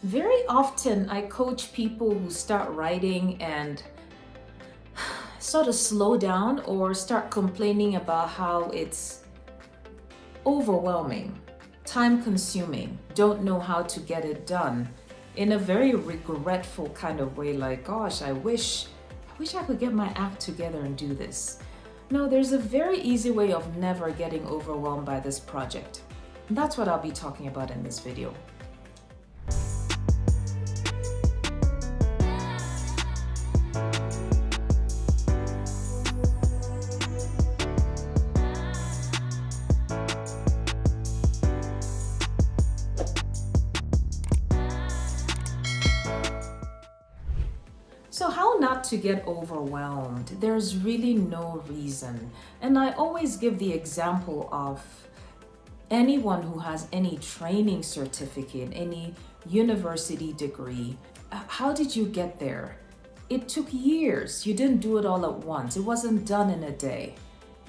Very often, I coach people who start writing and sort of slow down or start complaining about how it's overwhelming, time consuming, don't know how to get it done in a very regretful kind of way, like, gosh, I wish I could get my act together and do this. No, there's a very easy way of never getting overwhelmed by this project. And that's what I'll be talking about in this video. So, how not to get overwhelmed? There's really no reason. And I always give the example of anyone who has any training certificate, any university degree. How did you get there? It took years. You didn't do it all at once. It wasn't done in a day.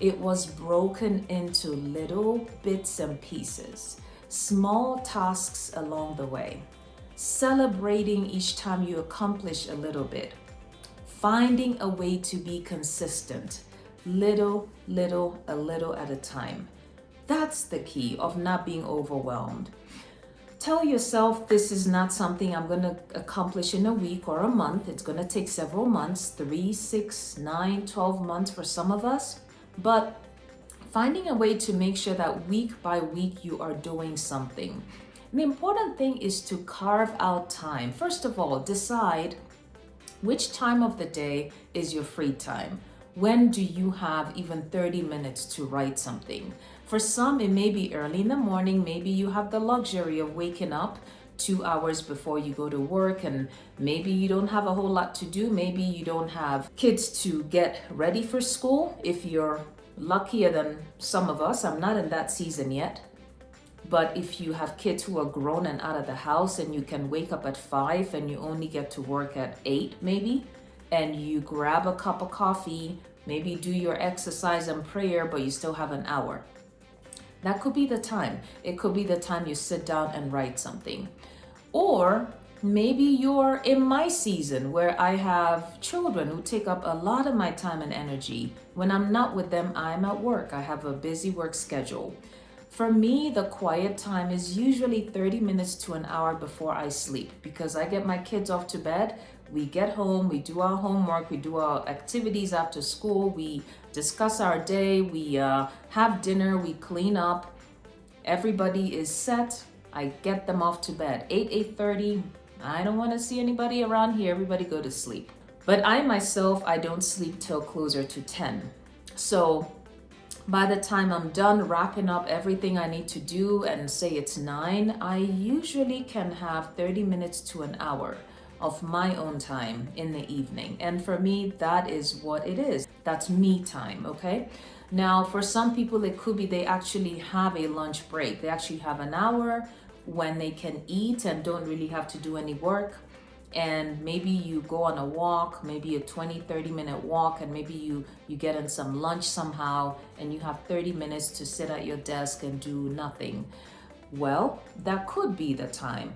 It was broken into little bits and pieces, small tasks along the way, celebrating each time you accomplish a little bit, finding a way to be consistent, little, a little at a time. That's the key of not being overwhelmed. Tell yourself this is not something I'm going to accomplish in a week or a month. It's going to take several months, 3, 6, 9, 12 months for some of us. But finding a way to make sure that week by week you are doing something. The important thing is to carve out time. First of all, decide which time of the day is your free time. When do you have even 30 minutes to write something? For some, it may be early in the morning. Maybe you have the luxury of waking up 2 hours before you go to work, and maybe you don't have a whole lot to do. Maybe you don't have kids to get ready for school. If you're luckier than some of us, I'm not in that season yet. But if you have kids who are grown and out of the house and you can wake up at 5 and you only get to work at 8 maybe, and you grab a cup of coffee, maybe do your exercise and prayer, but you still have an hour. That could be the time. It could be the time you sit down and write something. Or maybe you're in my season where I have children who take up a lot of my time and energy. When I'm not with them, I'm at work. I have a busy work schedule. For me, the quiet time is usually 30 minutes to an hour before I sleep, because I get my kids off to bed, we get home, we do our homework, we do our activities after school, we discuss our day, we have dinner, we clean up, everybody is set, I get them off to bed. 8:30, I don't want to see anybody around here, everybody go to sleep. But I myself, I don't sleep till closer to 10. So by the time I'm done wrapping up everything I need to do and say it's 9, I usually can have 30 minutes to an hour of my own time in the evening. And for me, that is what it is. That's me time, okay? Now, for some people, it could be they actually have a lunch break. They actually have an hour when they can eat and don't really have to do any work. And maybe you go on a walk, maybe a 20-30 minute walk, and maybe you get in some lunch somehow and you have 30 minutes to sit at your desk and do nothing. Well, that could be the time.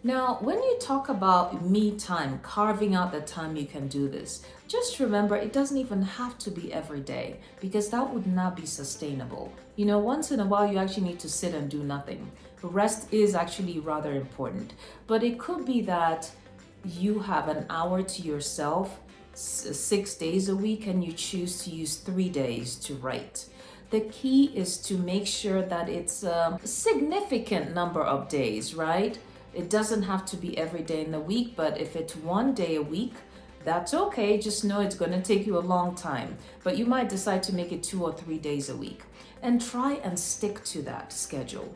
Now, when you talk about me time, carving out the time you can do this, just remember it doesn't even have to be every day, because that would not be sustainable. You know, once in a while you actually need to sit and do nothing. Rest is actually rather important, but it could be that you have an hour to yourself 6 days a week and you choose to use 3 days to write. The key is to make sure that it's a significant number of days, right? It doesn't have to be every day in the week, but if it's 1 day a week, that's okay. Just know it's going to take you a long time, but you might decide to make it 2 or 3 days a week and try and stick to that schedule.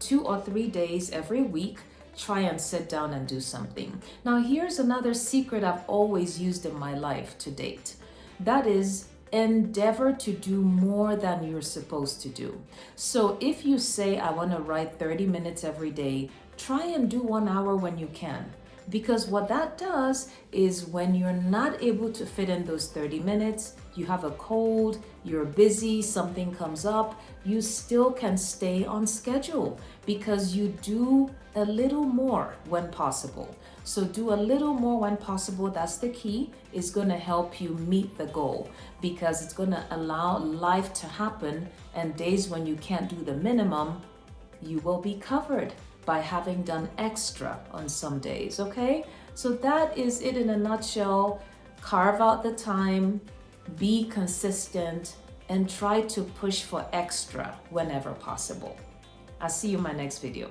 2 or 3 days every week, try and sit down and do something. Now, here's another secret I've always used in my life to date. That is, endeavor to do more than you're supposed to do. So if you say, I want to write 30 minutes every day, try and do 1 hour when you can. Because what that does is when you're not able to fit in those 30 minutes, you have a cold, you're busy, something comes up, you still can stay on schedule because you do a little more when possible. So do a little more when possible. That's the key. It's going to help you meet the goal because it's going to allow life to happen, and days when you can't do the minimum, you will be covered by having done extra on some days, okay? So that is it in a nutshell. Carve out the time, be consistent, and try to push for extra whenever possible. I'll see you in my next video.